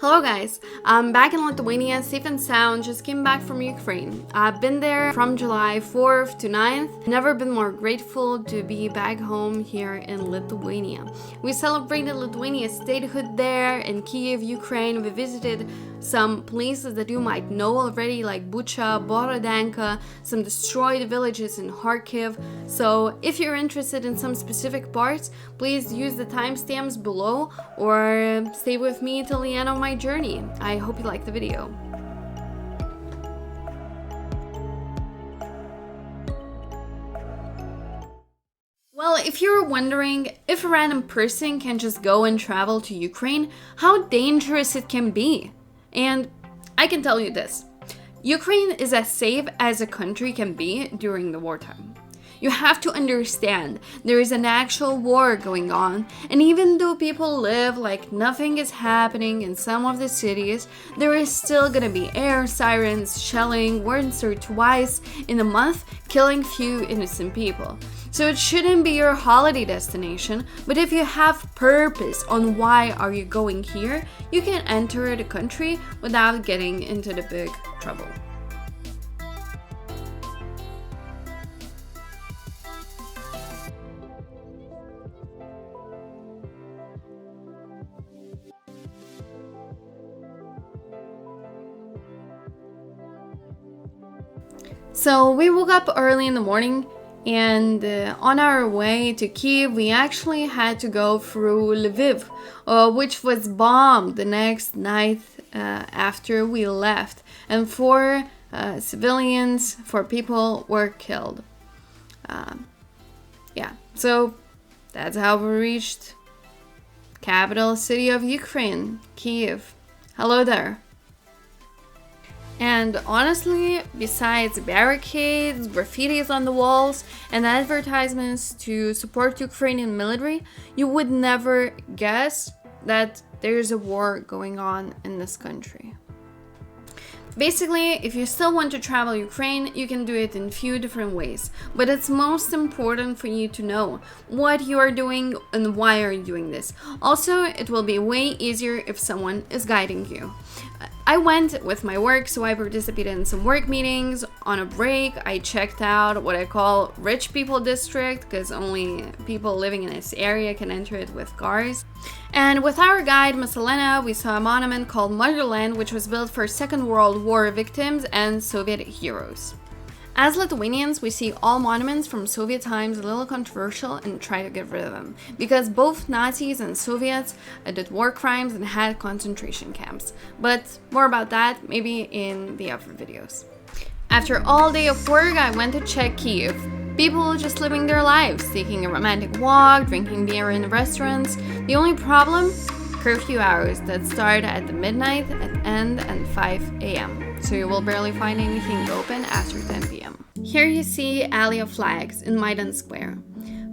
Hello guys, I'm back in Lithuania, safe and sound, just came back from Ukraine. I've been there from July 4th to 9th, never been more grateful to be back home here in Lithuania. We celebrated Lithuania's statehood there in Kyiv, Ukraine. We visited some places that you might know already like Bucha, Borodianka, some destroyed villages in Kharkiv. So if you're interested in some specific parts, please use the timestamps below or stay with me till the end of my journey. I hope you like the video. Well, if you're wondering if a random person can just go and travel to Ukraine, how dangerous it can be. And I can tell you this, Ukraine is as safe as a country can be during the wartime. You have to understand, there is an actual war going on, and even though people live like nothing is happening in some of the cities, there is still gonna be air sirens, shelling once or twice in a month, killing few innocent people. So it shouldn't be your holiday destination, but if you have purpose on why are you going here, you can enter the country without getting into the big trouble. So we woke up early in the morning, and on our way to Kyiv, we actually had to go through Lviv, which was bombed the next night after we left, and four civilians, 4 people were killed. Yeah, so that's how we reached capital city of Ukraine, Kyiv. Hello there. And honestly, besides barricades, graffitis on the walls, and advertisements to support Ukrainian military, you would never guess that there's a war going on in this country. Basically, if you still want to travel Ukraine, you can do it in few different ways, but it's most important for you to know what you are doing and why are you doing this. Also, it will be way easier if someone is guiding you. I went with my work, so I participated in some work meetings. On a break, I checked out what I call rich people district, because only people living in this area can enter it with cars. And with our guide, Miss Elena, we saw a monument called Motherland, which was built for Second World War victims and Soviet heroes. As Lithuanians, we see all monuments from Soviet times a little controversial and try to get rid of them, because both Nazis and Soviets did war crimes and had concentration camps. But more about that maybe in the other videos. After all day of work, I went to check Kyiv. People just living their lives, taking a romantic walk, drinking beer in restaurants. The only problem? Curfew hours that start at the midnight and end at 5 a.m. So you will barely find anything open after 10 p.m. Here you see alley of flags in Maidan Square.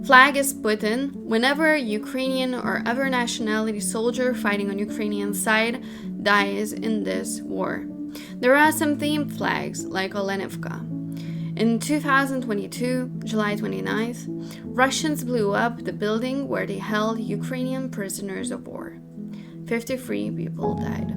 Flag is put in whenever a Ukrainian or other nationality soldier fighting on Ukrainian side dies in this war. There are some themed flags like Olenivka. In 2022, July 29th, Russians blew up the building where they held Ukrainian prisoners of war. 53 people died.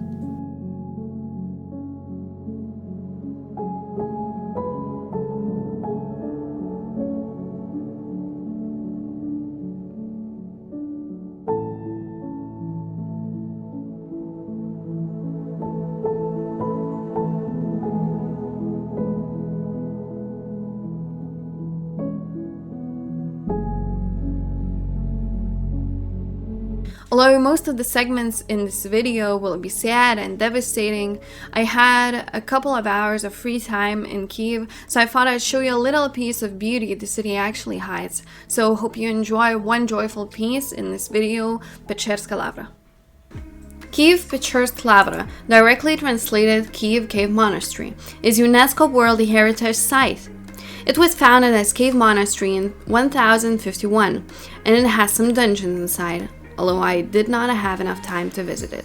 Although most of the segments in this video will be sad and devastating, I had a couple of hours of free time in Kyiv, so I thought I'd show you a little piece of beauty the city actually hides. So hope you enjoy one joyful piece in this video, Pechersk Lavra. Kyiv Pechersk Lavra, directly translated Kyiv Cave Monastery, is UNESCO World Heritage Site. It was founded as Cave Monastery in 1051, and it has some dungeons inside, although I did not have enough time to visit it.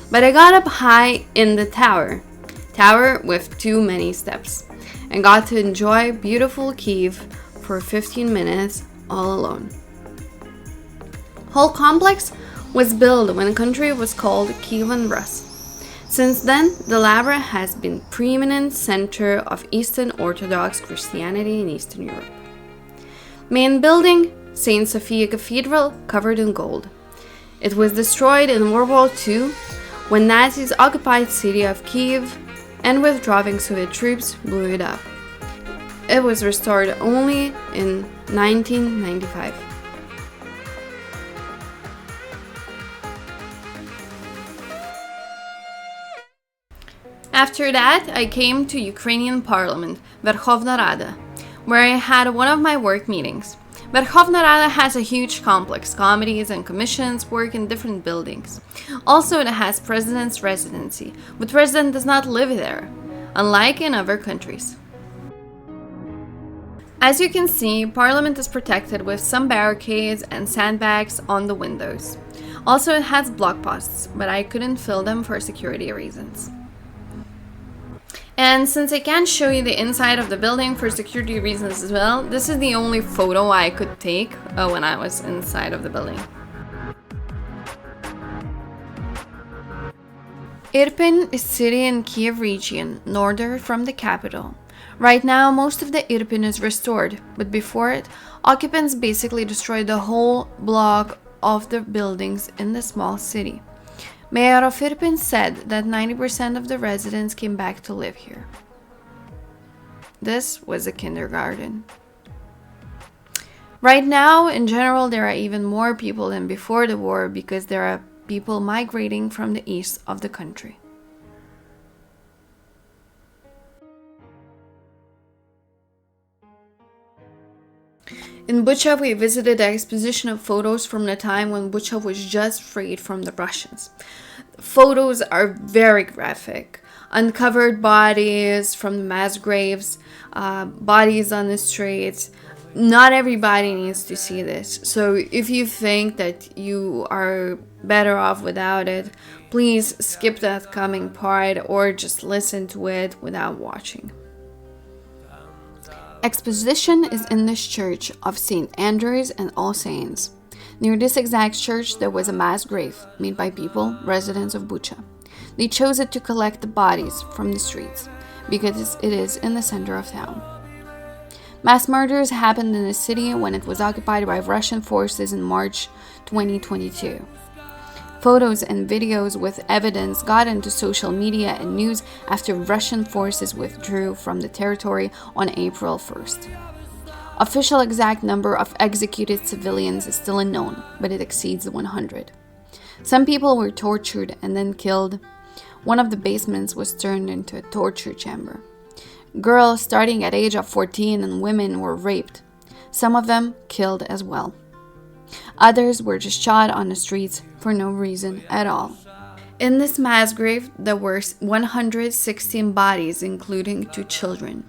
But I got up high in the tower with too many steps, and got to enjoy beautiful Kyiv for 15 minutes all alone. Whole complex was built when the country was called Kievan Rus. Since then, the Lavra has been preeminent center of Eastern Orthodox Christianity in Eastern Europe. Main building, St. Sophia Cathedral, covered in gold. It was destroyed in World War II when Nazis occupied the city of Kyiv and withdrawing Soviet troops blew it up. It was restored only in 1995. After that, I came to Ukrainian Parliament, Verkhovna Rada, where I had one of my work meetings. Verkhovna Rada has a huge complex. Committees and commissions work in different buildings. Also, it has president's residency, but president does not live there, unlike in other countries. As you can see, Parliament is protected with some barricades and sandbags on the windows. Also, it has block posts, but I couldn't fill them for security reasons. And since I can't show you the inside of the building for security reasons as well, this is the only photo I could take when I was inside of the building. Irpin is a city in Kyiv region, northern from the capital. Right now, most of the Irpin is restored, but before it, occupants basically destroyed the whole block of the buildings in the small city. Mayor of Irpin said that 90% of the residents came back to live here. This was a kindergarten. Right now, in general, there are even more people than before the war because there are people migrating from the east of the country. In Bucha, we visited an exposition of photos from the time when Bucha was just freed from the Russians. Photos are very graphic. Uncovered bodies from the mass graves, bodies on the streets. Not everybody needs to see this. So if you think that you are better off without it, please skip that coming part or just listen to it without watching. Exposition is in this church of St. Andrews and All Saints. Near this exact church there was a mass grave made by people, residents of Bucha. They chose it to collect the bodies from the streets because it is in the center of town. Mass murders happened in the city when it was occupied by Russian forces in March 2022. Photos and videos with evidence got into social media and news after Russian forces withdrew from the territory on April 1st. Official exact number of executed civilians is still unknown, but it exceeds 100. Some people were tortured and then killed. One of the basements was turned into a torture chamber. Girls starting at age of 14 and women were raped. Some of them killed as well. Others were just shot on the streets for no reason at all. In this mass grave, there were 116 bodies, including 2 children.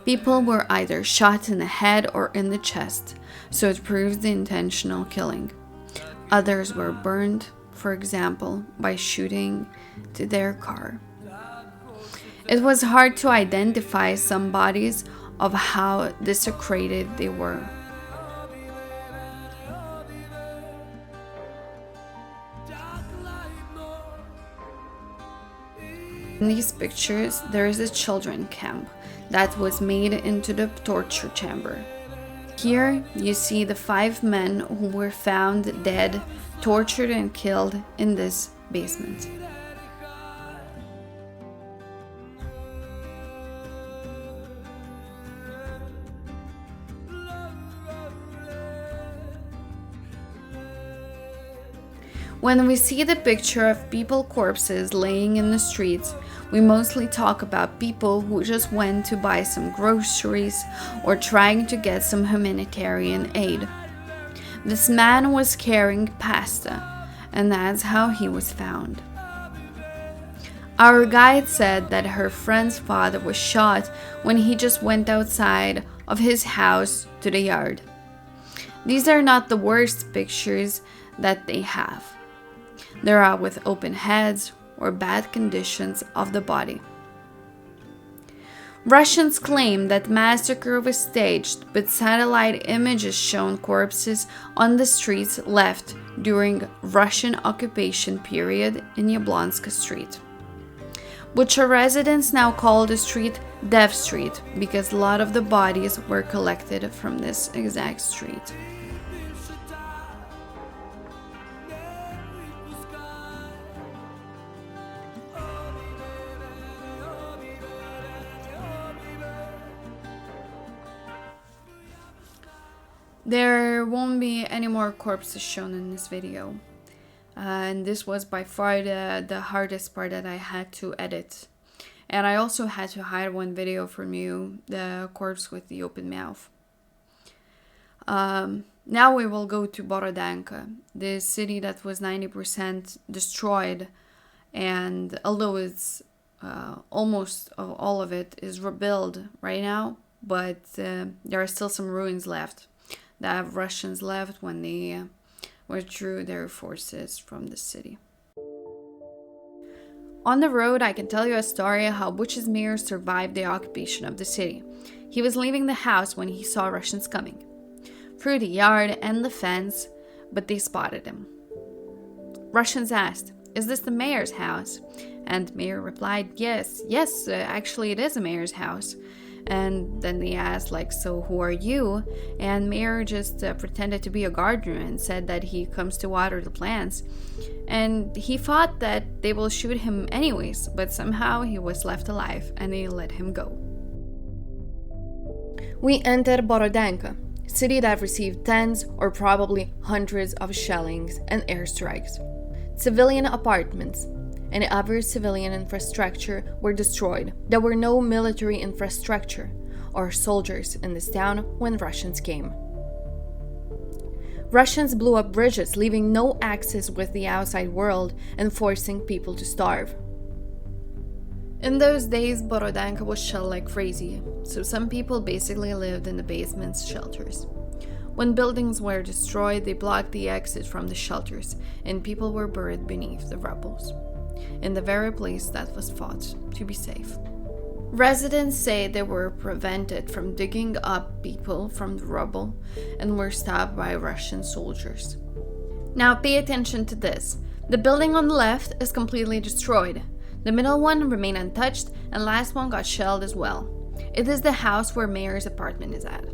People were either shot in the head or in the chest, so it proves the intentional killing. Others were burned, for example, by shooting to their car. It was hard to identify some bodies of how desecrated they were. In these pictures, there is a children camp that was made into the torture chamber. Here, you see the 5 men who were found dead, tortured and killed in this basement. When we see the picture of people corpses laying in the streets, we mostly talk about people who just went to buy some groceries or trying to get some humanitarian aid. This man was carrying pasta, and that's how he was found. Our guide said that her friend's father was shot when he just went outside of his house to the yard. These are not the worst pictures that they have. They are with open heads or bad conditions of the body. Russians claim that massacre was staged, but satellite images shown corpses on the streets left during Russian occupation period in Yablonska Street. Bucha residents now call the street Dev Street because a lot of the bodies were collected from this exact street. There won't be any more corpses shown in this video. And this was by far the hardest part that I had to edit. And I also had to hide one video from you, the corpse with the open mouth. Now we will go to Borodianka, the city that was 90% destroyed. And although it's almost all of it is rebuilt right now, but there are still some ruins left that Russians left when they withdrew their forces from the city. On the road, I can tell you a story how Bucha's mayor survived the occupation of the city. He was leaving the house when he saw Russians coming, through the yard and the fence, but they spotted him. Russians asked, "Is this the mayor's house?" And mayor replied, yes, actually it is a mayor's house. And then they asked, so who are you? And mayor just pretended to be a gardener and said that he comes to water the plants. And he thought that they will shoot him anyways, but somehow he was left alive and they let him go. We entered Borodianka, a city that received tens or probably hundreds of shellings and airstrikes. Civilian apartments and other civilian infrastructure were destroyed. There were no military infrastructure or soldiers in this town when Russians came. Russians blew up bridges, leaving no access with the outside world and forcing people to starve. In those days, Borodianka was shelled like crazy, so some people basically lived in the basements shelters. When buildings were destroyed, they blocked the exit from the shelters, and people were buried beneath the rubble, in the very place that was thought to be safe. Residents say they were prevented from digging up people from the rubble and were stopped by Russian soldiers. Now pay attention to this. The building on the left is completely destroyed. The middle one remained untouched and the last one got shelled as well. It is the house where mayor's apartment is at.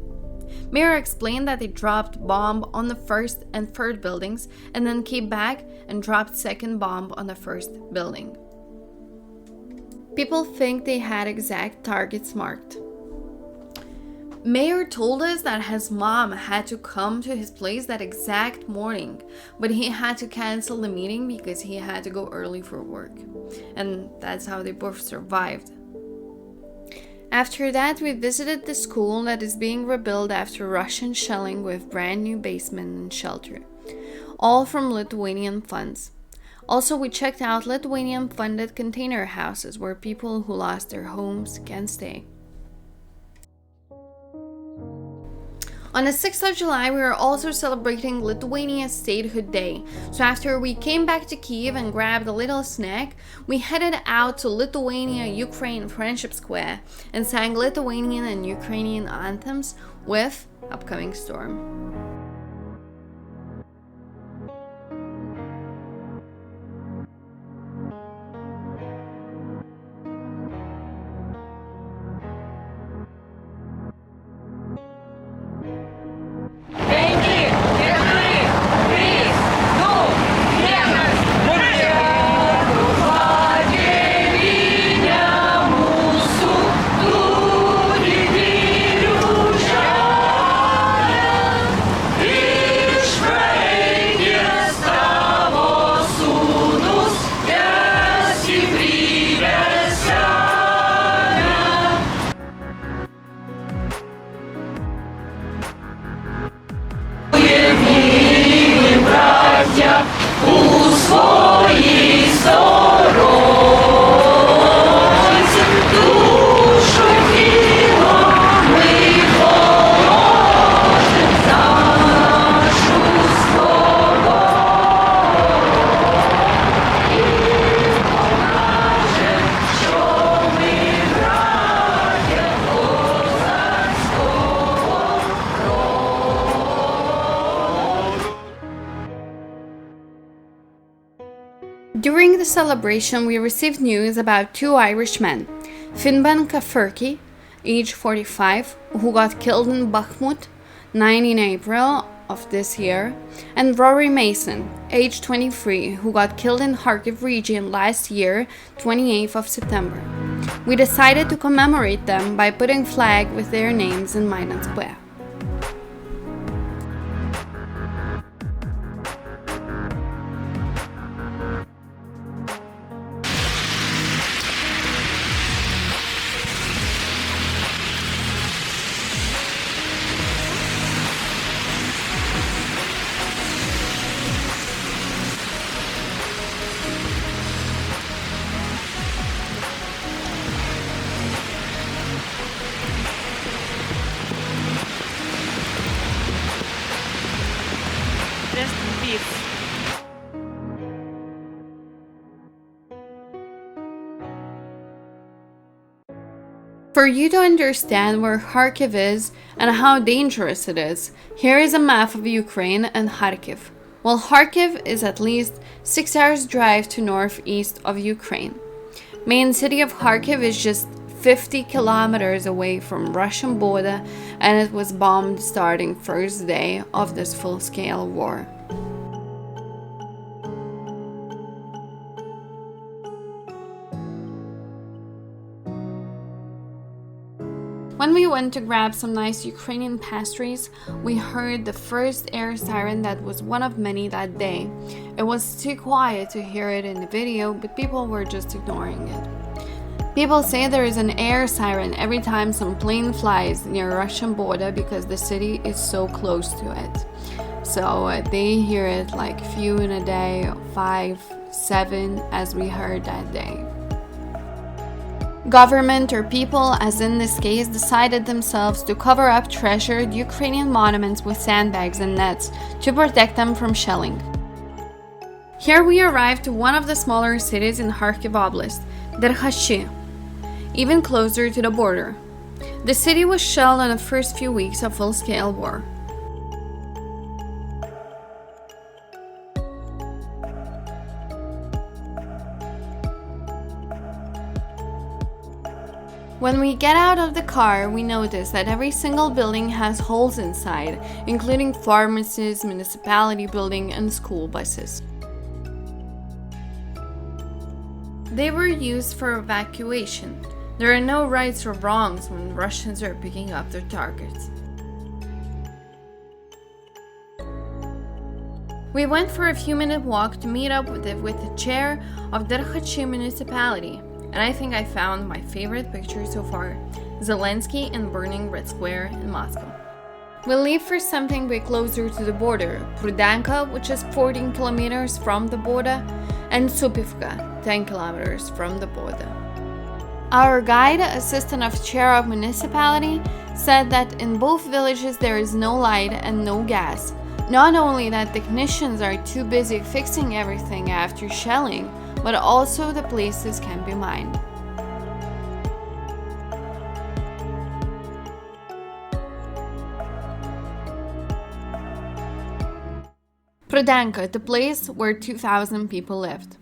Mayor explained that they dropped bomb on the first and third buildings and then came back and dropped second bomb on the first building. People think they had exact targets marked. Mayor told us that his mom had to come to his place that exact morning, but he had to cancel the meeting because he had to go early for work. And that's how they both survived. After that, we visited the school that is being rebuilt after Russian shelling with brand new basement and shelter, all from Lithuanian funds. Also, we checked out Lithuanian-funded container houses where people who lost their homes can stay. On the 6th of July, we were also celebrating Lithuania's Statehood Day. So after we came back to Kyiv and grabbed a little snack, we headed out to Lithuania-Ukraine Friendship Square and sang Lithuanian and Ukrainian anthems with Upcoming Storm. During the celebration, we received news about two Irish men, Finbar, age 45, who got killed in Bakhmut, 9 in April of this year, and Rory Mason, age 23, who got killed in Kharkiv region last year, 28th of September. We decided to commemorate them by putting flag with their names in Maidan Square. Rest in peace. For you to understand where Kharkiv is and how dangerous it is, here is a map of Ukraine and Kharkiv. Well, Kharkiv is at least 6 hours drive to northeast of Ukraine. Main city of Kharkiv is just 50 kilometers away from Russian border, and it was bombed starting first day of this full-scale war. When we went to grab some nice Ukrainian pastries, we heard the first air siren that was one of many that day. It was too quiet to hear it in the video, but people were just ignoring it. People say there is an air siren every time some plane flies near Russian border because the city is so close to it. So they hear it like few in a day, 5, 7, as we heard that day. Government or people, as in this case, decided themselves to cover up treasured Ukrainian monuments with sandbags and nets to protect them from shelling. Here we arrived to one of the smaller cities in Kharkiv Oblast, Derhachi, even closer to the border. The city was shelled in the first few weeks of full-scale war. When we get out of the car, we notice that every single building has holes inside, including pharmacies, municipality building, and school buses. They were used for evacuation. There are no rights or wrongs when Russians are picking up their targets. We went for a few-minute walk to meet up with the chair of Derhachi municipality. And I think I found my favorite picture so far, Zelensky in burning Red Square in Moscow. We'll leave for something way closer to the border, Prudyanka, which is 14 kilometers from the border, and Tsupivka, 10 kilometers from the border. Our guide, assistant of chair of municipality, said that in both villages there is no light and no gas. Not only that technicians are too busy fixing everything after shelling, but also the places can be mined. Prudyanka, the place where 2,000 people lived.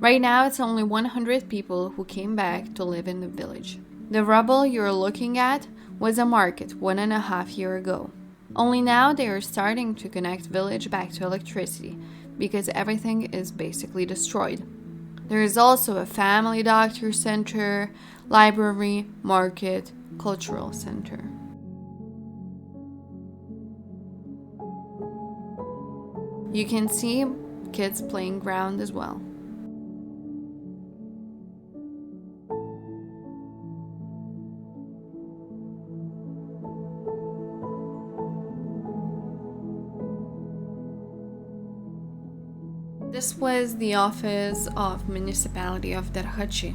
Right now it's only 100 people who came back to live in the village. The rubble you're looking at was a market 1.5 years ago. Only now they are starting to connect village back to electricity because everything is basically destroyed. There is also a family doctor center, library, market, cultural center. You can see kids playing ground as well. This was the office of municipality of Derhachi.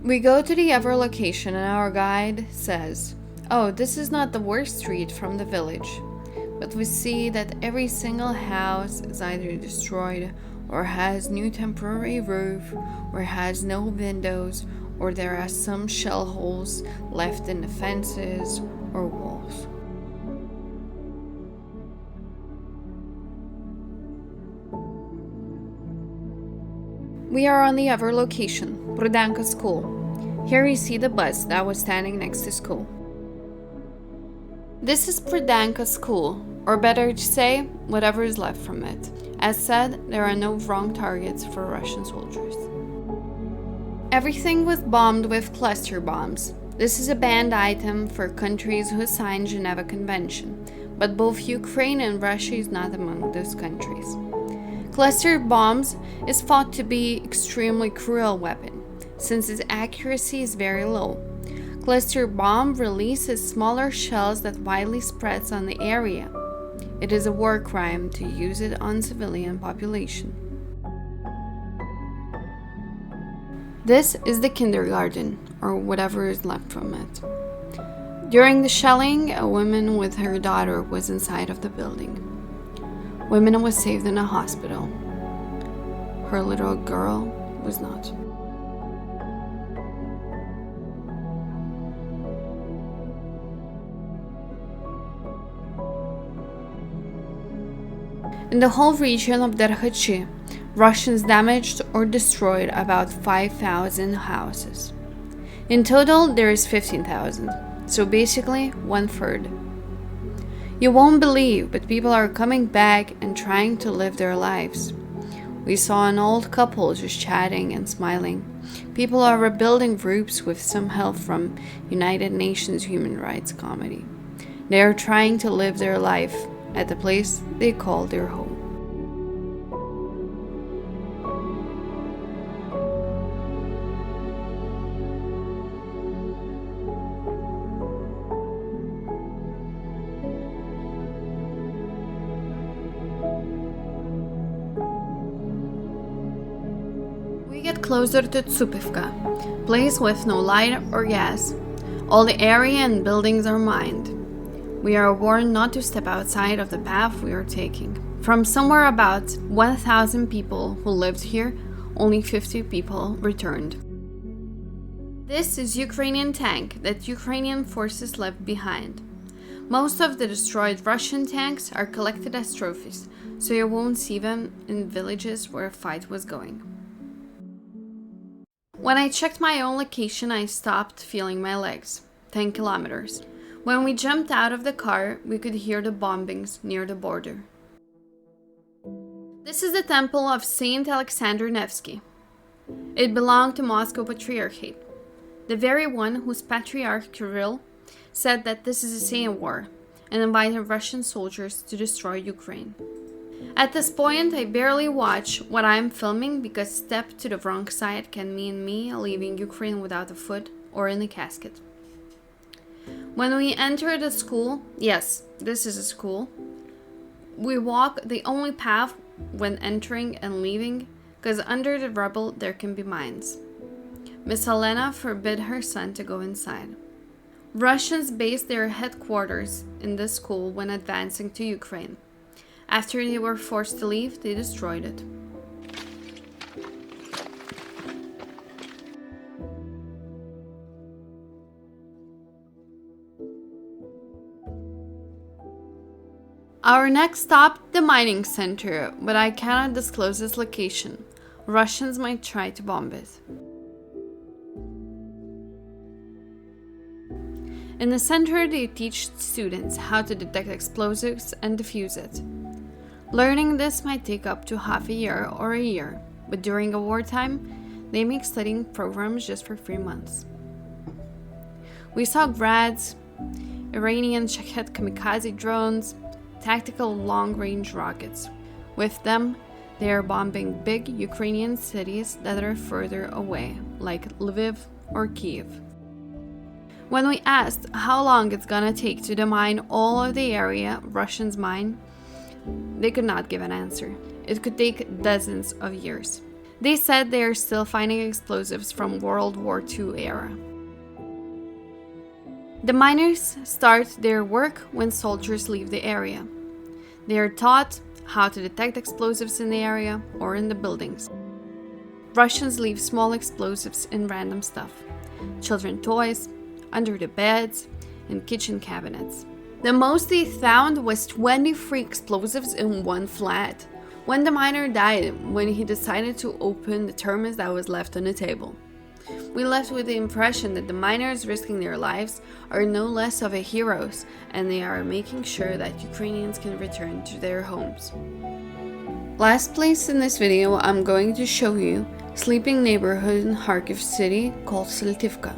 We go to the other location and our guide says, "Oh, this is not the worst street from the village." But we see that every single house is either destroyed or has new temporary roof or has no windows, or there are some shell holes left in the fences or walls. We are on the other location, Prudyanka school. Here you see the bus that was standing next to school. This is Prudyanka school, or better to say, whatever is left from it. As said, there are no wrong targets for Russian soldiers. Everything was bombed with cluster bombs. This is a banned item for countries who signed Geneva Convention, but both Ukraine and Russia is not among those countries. Cluster bombs is thought to be extremely cruel weapon, since its accuracy is very low. Cluster bomb releases smaller shells that widely spreads on the area. It is a war crime to use it on civilian population. This is the kindergarten, or whatever is left from it. During the shelling, a woman with her daughter was inside of the building. Woman was saved in a hospital. Her little girl was not. In the whole region of Derhachi, Russians damaged or destroyed about 5,000 houses. In total, there is 15,000, so basically 1/3. You won't believe, but people are coming back and trying to live their lives. We saw an old couple just chatting and smiling. People are rebuilding groups with some help from United Nations Human Rights Committee. They are trying to live their life at the place they call their home. We get closer to Tsupivka, place with no light or gas. All the area and buildings are mined. We are warned not to step outside of the path we are taking. From somewhere about 1,000 people who lived here, only 50 people returned. This is Ukrainian tank that Ukrainian forces left behind. Most of the destroyed Russian tanks are collected as trophies, so you won't see them in villages where a fight was going. When I checked my own location, I stopped feeling my legs. 10 kilometers. When we jumped out of the car, we could hear the bombings near the border. This is the temple of Saint Alexander Nevsky. It belonged to Moscow Patriarchate, the very one whose Patriarch Kirill said that this is a Saiyan war and invited Russian soldiers to destroy Ukraine. At this point, I barely watch what I am filming because step to the wrong side can mean me leaving Ukraine without a foot or in a casket. When we enter the school, yes, this is a school, we walk the only path when entering and leaving, because under the rubble there can be mines. Miss Helena forbid her son to go inside. Russians based their headquarters in this school when advancing to Ukraine. After they were forced to leave, they destroyed it. Our next stop, the mining center, but I cannot disclose its location. Russians might try to bomb it. In the center, they teach students how to detect explosives and defuse it. Learning this might take up to half a year or a year, but during a wartime, they make studying programs just for 3 months. We saw grads, Iranian Shahed kamikaze drones, tactical long-range rockets. With them, they are bombing big Ukrainian cities that are further away, like Lviv or Kyiv. When we asked how long it's gonna take to demine all of the area Russians mine, they could not give an answer. It could take dozens of years. They said they are still finding explosives from World War II era. The miners start their work when soldiers leave the area. They are taught how to detect explosives in the area or in the buildings. Russians leave small explosives in random stuff. Children toys, under the beds, and kitchen cabinets. The most they found was 23 explosives in one flat. When the miner died, when he decided to open the thermos that was left on the table. We left with the impression that the miners risking their lives are no less of a heroes, and they are making sure that Ukrainians can return to their homes. Last place in this video, I'm going to show you sleeping neighborhood in Kharkiv city called Saltivka.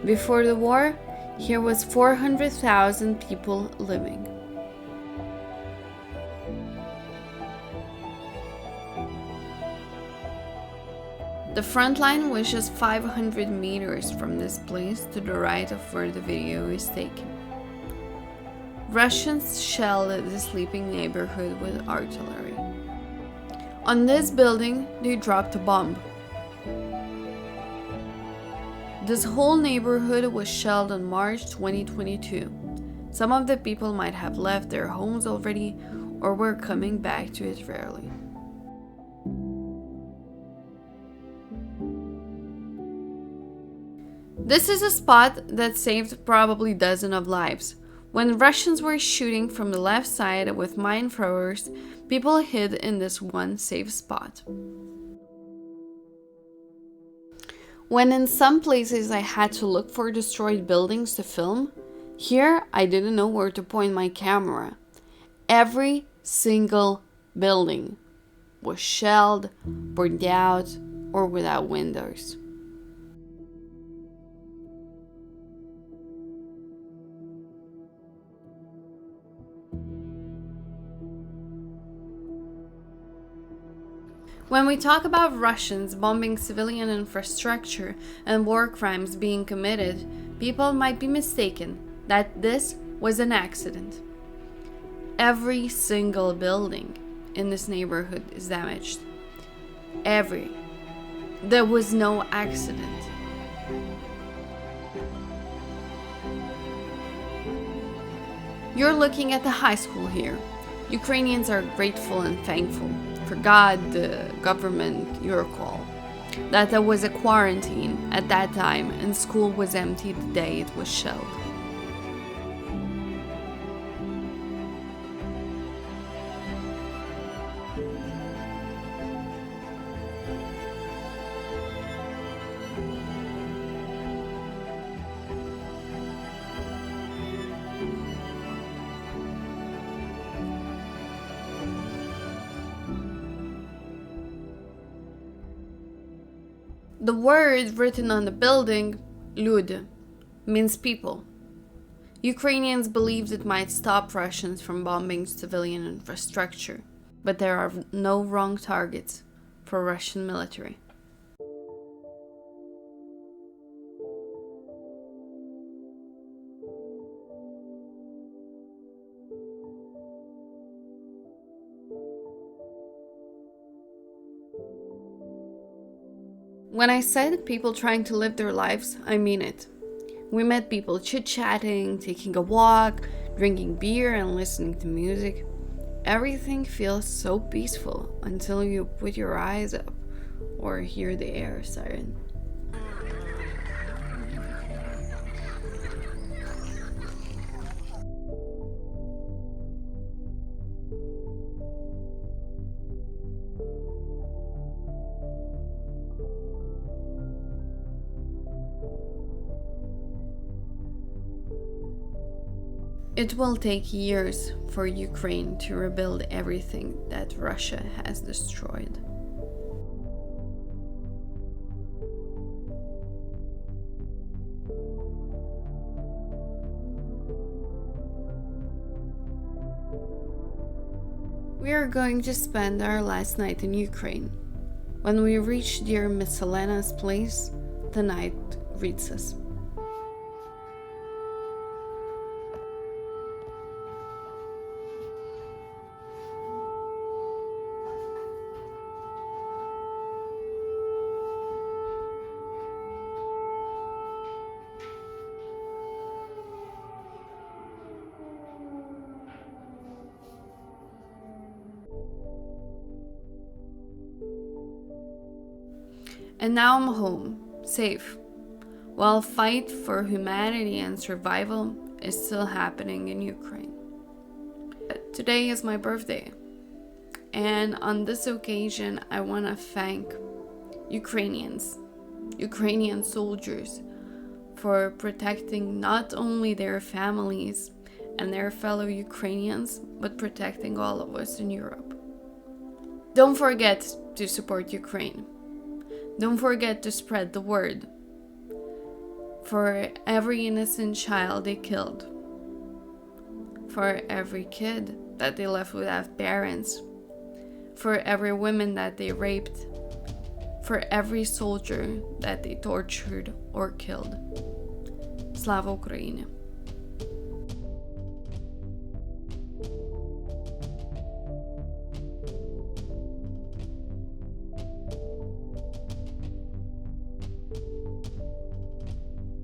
Before the war, here was 400,000 people living. The front line was just 500 meters from this place to the right of where the video is taken. Russians shelled the sleeping neighborhood with artillery. On this building, they dropped a bomb. This whole neighborhood was shelled on March 2022. Some of the people might have left their homes already or were coming back to it rarely. This is a spot that saved probably dozens of lives. When Russians were shooting from the left side with mine throwers, people hid in this one safe spot. When in some places I had to look for destroyed buildings to film, here I didn't know where to point my camera. Every single building was shelled, burned out, or without windows. When we talk about Russians bombing civilian infrastructure and war crimes being committed, people might be mistaken that this was an accident. Every single building in this neighborhood is damaged. Every. There was no accident. You're looking at the high school here. Ukrainians are grateful and thankful for God, the government, your call, that there was a quarantine at that time and school was empty the day it was shelled. The word written on the building, Lud, means people. Ukrainians believed it might stop Russians from bombing civilian infrastructure, but there are no wrong targets for Russian military. When I said people trying to live their lives, I mean it. We met people chit-chatting, taking a walk, drinking beer and listening to music. Everything feels so peaceful until you put your eyes up or hear the air siren. It will take years for Ukraine to rebuild everything that Russia has destroyed. We are going to spend our last night in Ukraine. When we reach dear Miss Helena's place, the night greets us. And now I'm home, safe. while fight for humanity and survival is still happening in Ukraine. Today is my birthday, and on this occasion I want to thank Ukrainian soldiers for protecting not only their families and their fellow Ukrainians, but protecting all of us in Europe. Don't forget to support Ukraine. Don't forget to spread the word. For every innocent child they killed, for every kid that they left without parents, for every woman that they raped, for every soldier that they tortured or killed. Slava Ukraini!